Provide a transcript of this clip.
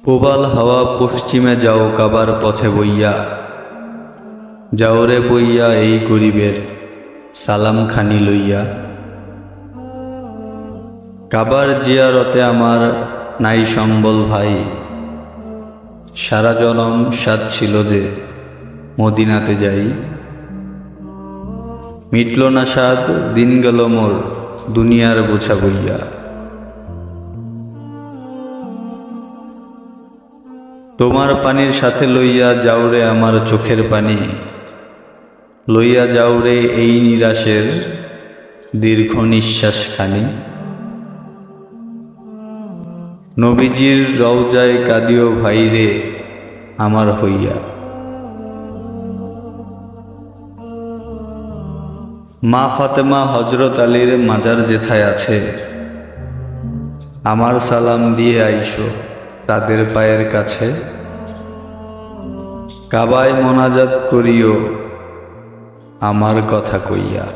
প্রবাল হাওয়া পশ্চিমে যাও কাবার পথে বইয়া, যাও রে বইয়া এই গরিবের সালাম খানি লইয়া। কাবার জিয়ারতে আমার নাই সম্বল ভাই, সারা জনম সাদ ছিল যে মদিনাতে যাই। মিটল না সাদ, দিন গেল মোর দুনিয়ার বোঝা বইয়া। তোমার পানির সাথে লইয়া যাও রে আমার চোখের পানি, লইয়া যাও রে এই নিরাশের দীর্ঘ নিঃশ্বাস খানি। নবীজির রওজায় কাঁদিও ভাই রে আমার হইয়া। মা ফাতেমা হজরত আলীর মাজার যেথায় আছে, আমার সালাম দিয়ে আইসো তাদের পায়ের কাছে। কাবায় মোনাজাত করিও আমার কথা কইয়া।